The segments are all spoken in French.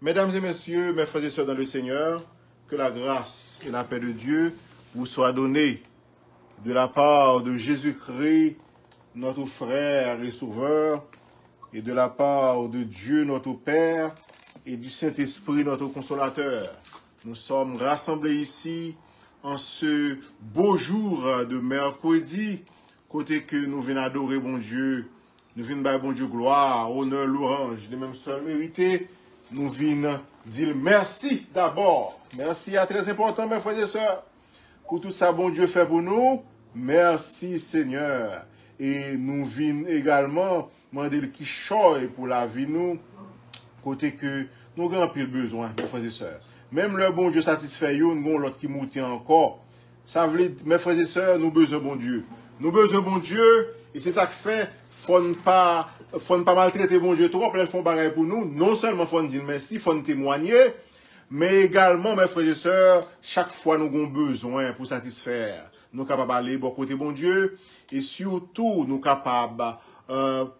Mesdames et messieurs, mes frères et sœurs dans le Seigneur, que la grâce et la paix de Dieu vous soient données de la part de Jésus-Christ, notre frère et sauveur, et de la part de Dieu, notre Père, et du Saint-Esprit, notre consolateur. Nous sommes rassemblés ici en ce beau jour de mercredi, côté que nous venons adorer bon Dieu, nous venons faire bon Dieu gloire, honneur, louange, les mêmes seuls mérités. Nous venons dire merci d'abord. Merci à très important, mes frères et sœurs, pour tout ça, bon Dieu fait pour nous. Merci Seigneur. Et nous venons également demander le qui choye pour la vie nous, côté que nous avons plus besoin, mes frères et sœurs. Même le bon Dieu satisfait, nous avons l'autre qui moutit encore. Ça veut dire, mes frères et sœurs, nous avons besoin bon Dieu. Nous avons besoin bon Dieu, et c'est ça que fait, faut ne pas maltraiter bon Dieu trop, plein font pareil pour nous. Non seulement faut nous dire merci, faut nous témoigner, mais également, mes frères et sœurs, chaque fois nous avons besoin pour satisfaire. Nous sommes capables d'aller bon côté bon Dieu, et surtout, nous sommes capables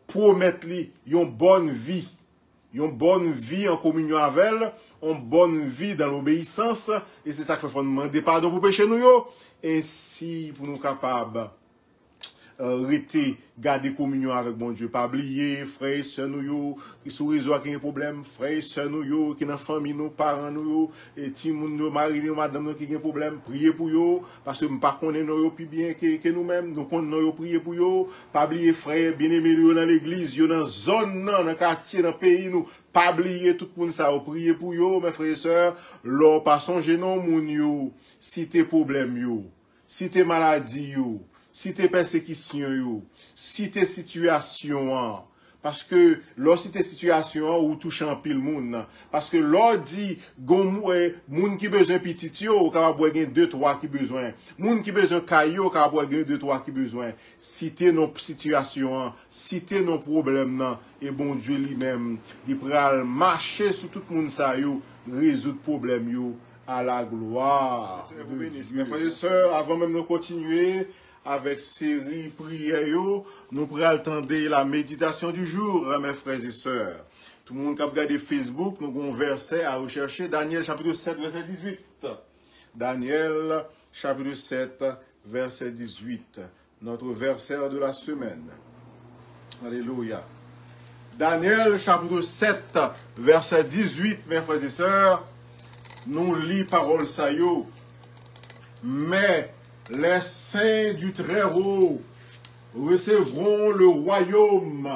promettre lui une bonne vie en communion avec elle, une bonne vie dans l'obéissance, et c'est ça que faut demander pardon pour péché nous, ainsi pour nous capables rester, garder communion avec bon Dieu, pas oublier, frères et sœurs nous, qui sont réseau qui ont un problème, frères et sœurs nous, qui dans la famille, nous, parents nous, et ti moun nous, mari nous, madame nous, qui ont un problème, priez pour eux, parce que nous ne connaissons pas plus bien que nous-mêmes, nous connaissons prier pour eux, pas oublier, frères, bien-aimés, dans l'église, dans la zone, dans le quartier, dans le pays, nous, pas oublier tout le monde ça, prier pour eux, mes frères et sœurs, leur pas songer non, moun yo, si tes problèmes yo, si tes maladies yo, si tes persécutions, si tes situations, parce que lorsque tes situations ou touche en pile monde, parce que l'on dit gon moun qui besoin petit yo, capable gagner 2 3 qui besoin, moun qui besoin caillou, capable gagner 2 3 qui besoin. Si tes nos situations, si tes nos problèmes et bon Dieu lui-même, il pral marcher sur tout le monde ça yo, résoudre problème yo à la gloire. Mes frères et sœurs, avant même de continuer avec série prière, nous pourrons attendre la méditation du jour, mes frères et sœurs. Tout le monde qui a regardé Facebook, nous avons un verset à rechercher, Daniel chapitre 7, verset 18. Daniel chapitre 7, verset 18. Notre verset de la semaine. Alléluia. Daniel chapitre 7, verset 18, mes frères et sœurs, nous lisons parole ça yo. Mais les saints du Très-Haut recevront le royaume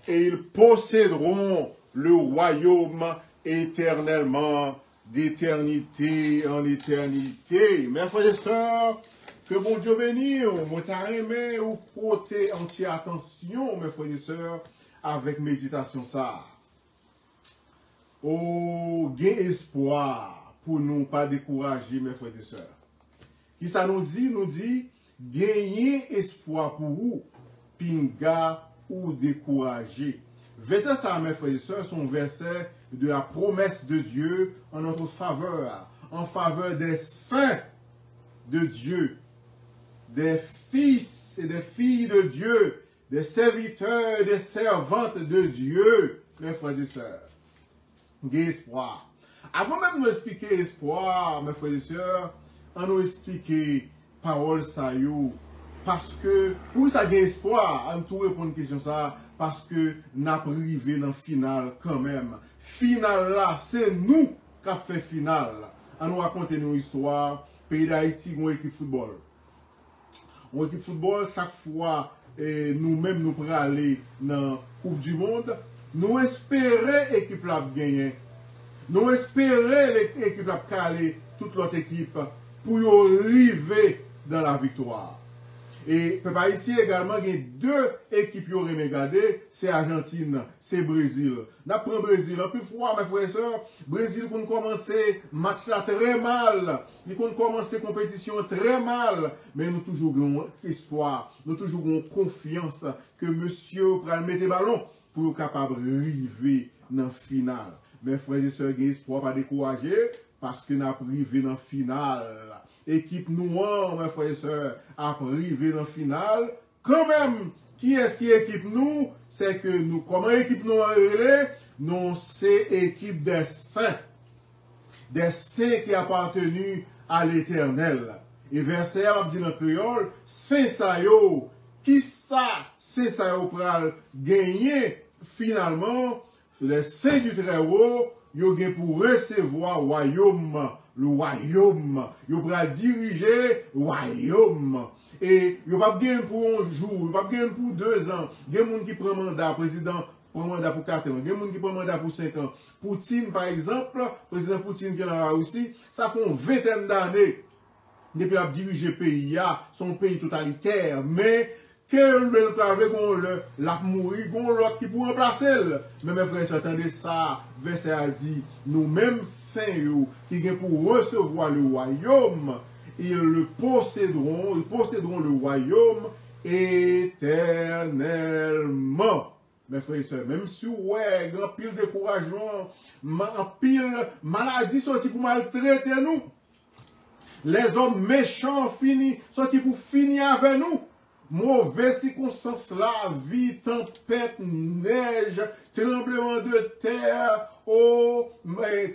et ils posséderont le royaume éternellement, d'éternité en éternité. Mes frères et sœurs, que bon Dieu bénisse, moi t'as aimé ou porter entière attention, mes frères et sœurs, avec méditation ça. Oh, gain espoir pour nous pas décourager, mes frères et sœurs. Qui ça nous dit, gagner espoir pour vous, pinga ou décourager. Verset ça, mes frères et sœurs, sont versets de la promesse de Dieu en notre faveur, en faveur des saints de Dieu, des fils et des filles de Dieu, des serviteurs et des servantes de Dieu, mes frères et sœurs. Gagner espoir. Avant même de nous expliquer espoir, mes frères et sœurs, on nous expliquer parole ça yo parce que pour ça gain espoir on tout répondre une question ça parce que n'a privé dans finale quand même finale là c'est nous qui a fait finale on nous raconter une histoire pays d'Haïti une équipe football chaque fois nous-mêmes nous pour aller dans Coupe du monde nous espérer équipe là gagner nous espérer l'équipe là caler toute l'autre équipe pour arriver dans la victoire. Et papa ici également, il y a 2 équipes qui ont regardé, c'est Argentine, c'est Brésil. Nous prenons Brésil, en plus fois, mes frères et sœurs, Brésil pour commencer match là très mal, ils pour commencer compétition très mal, mais nous toujours avons espoir, nous toujours avons confiance que monsieur va mettre le ballon pour être capable d'arriver dans la finale. Mes frères et sœurs, il y a espoir, pas décourager, parce que nous avons arrivé dans la finale. Équipe noire, mes frères et sœurs, a arrivé dans la finale. Quand même, qui est-ce qui équipe nous? C'est que nous, comment équipe noire, non c'est équipe des saints qui appartenu à l'Éternel. Et verset a dit dans créole, saint sa yo, qui ça, saint sa yo pral gagner finalement, les saints du Très-Haut, yo gen pour recevoir le royaume, yo pral diriger royaume. Et yo pas gen pour un jour, yo pas gen pour 2 ans, gen moun qui prend mandat président prend mandat pour 4 ans, il y a des gens qui prennent mandat pour 5 ans. Poutine, par exemple, le président Poutine qui est en Russie, ça fait une vingtaine d'années depuis qu'il a dirigé le pays, son pays totalitaire, mais que le travail, l'a mourir, l'autre qui pour remplacer. Mais mes frères, attendez ça, verset a dit, nous-mêmes saints qui viennent pour recevoir le royaume, ils posséderont le royaume éternellement. Mes frères et sœurs, même si ouais, grand pile découragement, pile maladie sorti pour maltraiter nous. Les hommes méchants sorti pour finir avec nous. Mauvaises circonstances là, vie, tempête, neige, tremblement de terre,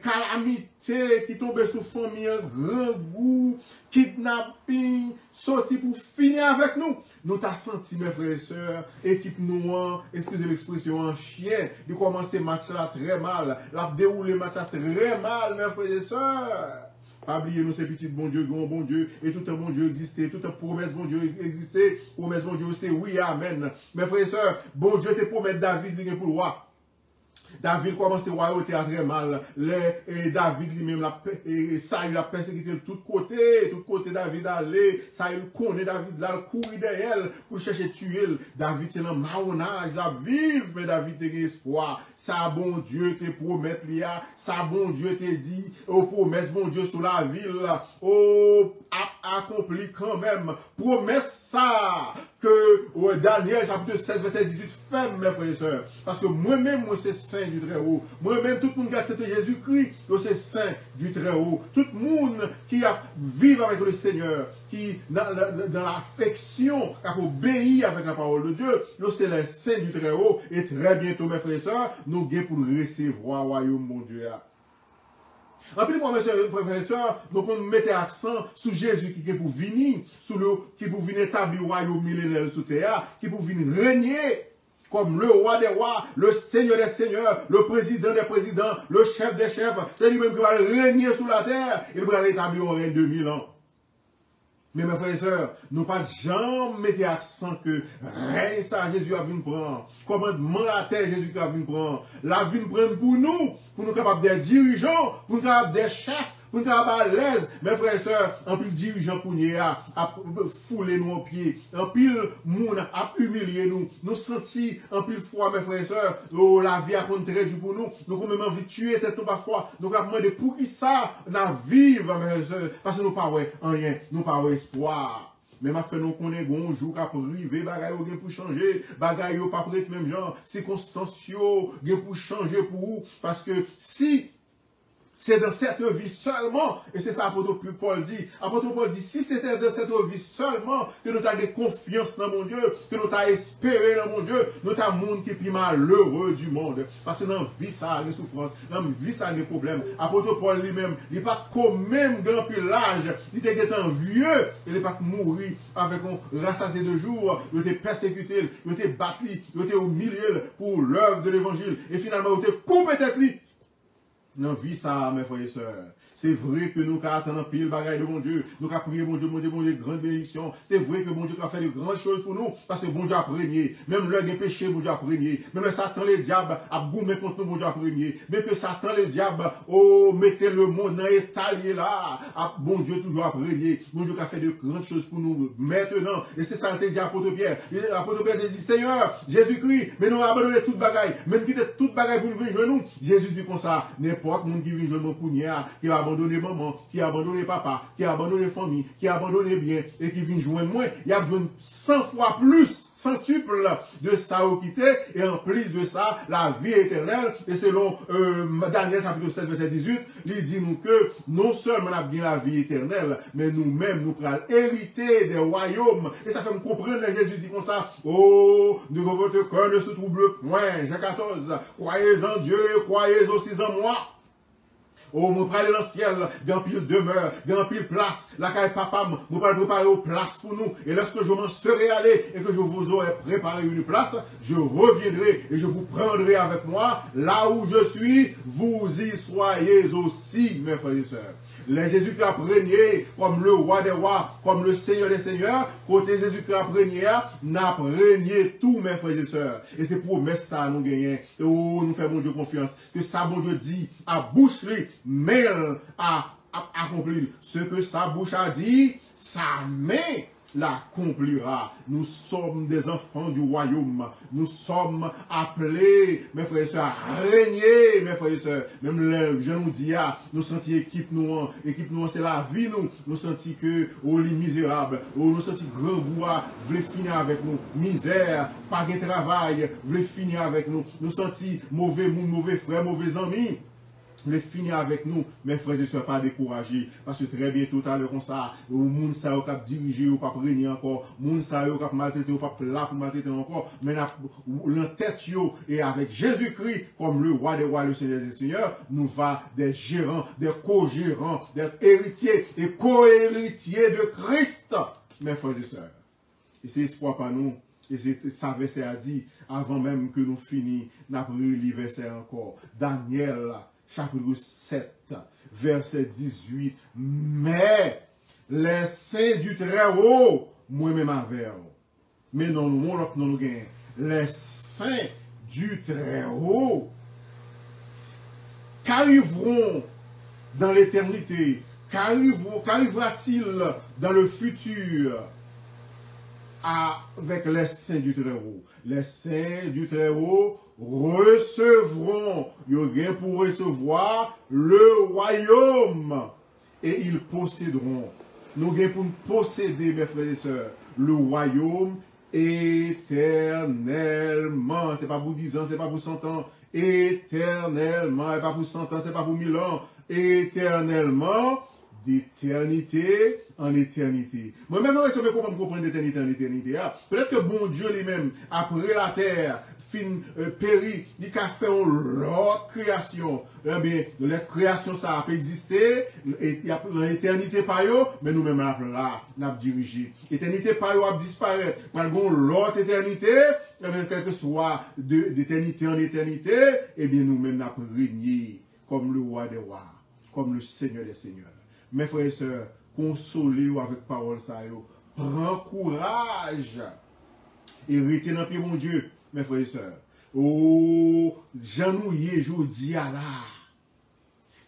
calamité qui tombe sous famille, grand goût, kidnapping, sorti pour finir avec nous. Nous t'as senti, mes frères et sœurs, équipe noire, excusez l'expression, en chien, de commencer match là très mal, la dérouler match là très mal, mes frères et sœurs. Pas oublier nous, ces petits bon Dieu, grand bon Dieu, et tout un bon Dieu existait, toute une promesse bon Dieu existait, promesse bon Dieu c'est oui, amen. Mes frères et sœurs, bon Dieu te promet David, il est pour le roi. David commence à royauté très mal. David lui-même, Saül a persécuté de tous côtés. David allait. Saül connaît David là, courir derrière elle pour chercher tuer. David, c'est dans le marronnage, là, vive, mais David a espoir. Ça, bon Dieu te promet, ça, bon Dieu te dit, promesse, bon Dieu, sur la ville, accompli quand même. Promesse ça, que Daniel, chapitre 16, verset 18, fait, mes frères et sœurs. Parce que moi-même, moi, c'est saint du Très-Haut. Moi-même, tout le monde qui accepte Jésus-Christ, c'est saint du Très-Haut. Tout le monde qui vit avec le Seigneur, qui dans l'affection, qui obéit avec la parole de Dieu, c'est les saints du Très-Haut. Et très bientôt, mes frères et sœurs, nous allons pour recevoir le royaume, mon Dieu. En plus, frères et sœurs, donc on mettait accent sur Jésus qui est pour venir, qui pour venir établir le royaume millénaire sur terre, qui pour venir régner comme le roi des rois, le seigneur des seigneurs, le président des présidents, le chef des chefs. C'est lui-même qui va régner sur la terre. Il va établir un règne de 1000 ans. Mais mes frères et sœurs, nous pas jamais mettre accent que règne ça, Jésus a vu prendre. Commandement la terre, Jésus a vu prendre. La vie prendre pour nous capables d'être dirigeants, pour nous capables d'être chefs, pour nous capables à l'aise. Mes frères et sœurs, en pile dirigeants pour nous, à fouler nous aux pieds, en pile moun à humilier nous sentir en pile fois, mes frères et sœurs, la vie a compté très dur pour nous. Nous avons même envie de tuer tête nous parfois. Nous avons demandé pour qui ça, nous vivre, mes frères et sœurs, parce que nous pas rien, nous pas espoir. Mais ma fait nous connaît bon jour qu'à privé bagay yo gen pour changer, bagay yo pas prête même genre, circonstances yo gen pour changer pour vous parce que si c'est dans cette vie seulement, et c'est ça l'apôtre Paul dit. L'apôtre Paul dit, si c'était dans cette vie seulement que nous avons confiance dans mon Dieu, que nous avons espéré dans mon Dieu, nous avons monde qui est plus malheureux du monde. Parce que dans la vie, ça a des souffrances, dans la vie, ça a des problèmes. L'apôtre Paul lui-même, il n'est pas quand même grand plus l'âge, il était un vieux, il n'est pas mourir avec un rassasié de jours, il était persécuté, il était battu, il était humilié pour l'œuvre de l'évangile, et finalement, il était coupé tête lui. Dans la vie, ça, mes frères et sœurs. C'est vrai que nous attendons pile bagaille de mon Dieu. Nous avons prié mon Dieu, grande bénédiction. C'est vrai que mon Dieu a fait de grandes choses pour nous. Parce que mon Dieu a régné. Même l'heure des péchés, mon Dieu a régné. Même Satan, le diable, a goumé contre nous, mon Dieu a régné. Mais que Satan, le diable, mettez le monde dans l'état là. Mon Dieu toujours a régné. Mon Dieu a fait de grandes choses pour nous maintenant. Et c'est ça que dit l'apôtre Pierre. L'apôtre Pierre dit, Seigneur, Jésus-Christ, mais nous abandonné toute bagaille. Même quitter toute bagaille pour nous venir nous. Jésus dit comme ça, n'importe monde qui vient jouer mon pougnard, qui va abandonner maman, qui a abandonné papa, qui a abandonné famille, qui a abandonné bien, et qui vient joindre moi, il a besoin 100 fois plus centuple de ça au quitté, et en plus de ça, la vie éternelle. Et selon Daniel chapitre 7, verset 18, il dit nous que non seulement on a bien la vie éternelle, mais nous-mêmes, nous pourrons hériter des royaumes. Et ça fait me comprendre, Jésus dit comme ça, oh, de votre cœur ne se trouble point. Jean 14, croyez en Dieu, croyez aussi en moi. Oh, mon praller dans le ciel, dans pile demeure, dans pile place, la caille papa, mon praller préparer aux places pour nous. Et lorsque je m'en serai allé et que je vous aurai préparé une place, je reviendrai et je vous prendrai avec moi. Là où je suis, vous y soyez aussi, mes frères et sœurs. Les Jésus-Christ a régné comme le roi des rois, comme le Seigneur des seigneurs. Côté Jésus-Christ a régné, n'a régné tout, mes frères et sœurs. Et c'est pour mettre ça, nous gagnons. Et nous faisons bon Dieu confiance. Que ça, bon Dieu dit, à bouche, mais à accomplir. Ce que sa bouche a dit, sa main l'accomplira. Nous sommes des enfants du royaume. Nous sommes appelés, mes frères et sœurs, à régner, mes frères et sœurs. Même les gens nous disent, nous sentons équipe nous, c'est la vie nous. Nous sentons que, oh, les misérables, oh, nous sentons grand bois, voulez finir avec nous. Misère, pas de travail, voulez finir avec nous. Nous sentons mauvais monde, mauvais frères, mauvais amis. Les finir avec nous, mes frères et sœurs, pas découragés. Parce que très bientôt, tout à l'heure, comme ça, le monde ça, cap diriger, ou pas régner encore, le monde ça, cap maltraiter, ou pas là pour maltraiter encore, mais l'entête, et avec Jésus-Christ, comme le roi des rois, le Seigneur des seigneurs, nous va des gérants, des co-gérants, des héritiers et co-héritiers de Christ, mes frères et sœurs. Et c'est espoir par nous. Et c'est ça verset a dit, avant même que nous finissions, n'a pris le verset encore. Daniel, chapitre 7, verset 18. Mais les saints du Très-Haut, moi-même avec. Mais non, nous gagnons. Les saints du Très-Haut, qu'arriveront dans l'éternité, qu'arrivera-t-il dans le futur avec les saints du Très-Haut? Les saints du Très-Haut recevront, ils pour recevoir le royaume et ils posséderont. Nous avons pour posséder, mes frères et sœurs, le royaume éternellement. Ce n'est pas pour 10 ans, ce n'est pas pour 100 ans. Éternellement, ce n'est pas pour 100 ans, ce n'est pas pour 1000 ans. Éternellement, d'éternité en éternité. Moi-même, je ne comment comprendre d'éternité en éternité. Peut-être que bon Dieu lui-même, après la terre, fin péri, il a fait une autre création. Eh bien, la création, ça a existé, et il y a l'éternité par eux, mais nous-mêmes, là, nous avons dirigé. L'éternité par eux a disparu. Par l'autre éternité, quel que soit d'éternité en éternité, eh bien, nous-mêmes, nous avons régné comme le roi des rois, comme le Seigneur des seigneurs. Mes frères et sœurs, consolez-vous avec parole ça. Prends courage. Et restez dans le pied, mon Dieu, mes frères et sœurs. Oh, Jean nous y est, je dis à là.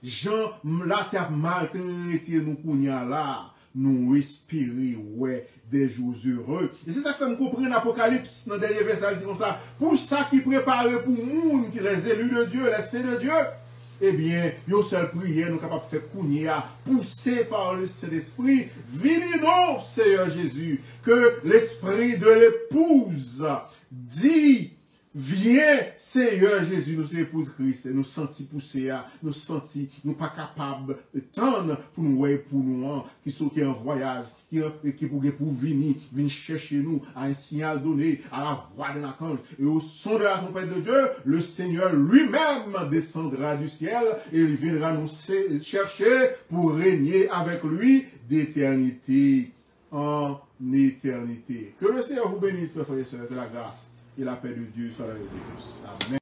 Jean, là, tu as maltraité nous kounya là. Nous respirer, ouais, des jours heureux. Et c'est ça qui fait me comprendre l'Apocalypse, dans le dernier verset, dit comme ça. Pour ça qui prépare pour nous, qui les élus de Dieu, les saints de Dieu. Eh bien, une seule prière, nous sommes capables de faire Kounia, poussé par le Saint-Esprit. Venez-nous, Seigneur Jésus, que l'esprit de l'épouse dit, viens, Seigneur Jésus, nous sommes épouse Christ, et nous sentons pousser, nous sentons, nous pas capables de tendre pour nous, pour nous, qui sont en voyage, qui pour venir chercher nous à un signal donné, à la voix de l'archange. Et au son de la trompette de Dieu, le Seigneur lui-même descendra du ciel et il viendra nous chercher pour régner avec lui d'éternité en éternité. Que le Seigneur vous bénisse, mes frères et sœurs, que la grâce et la paix de Dieu soient avec vous tous. Amen.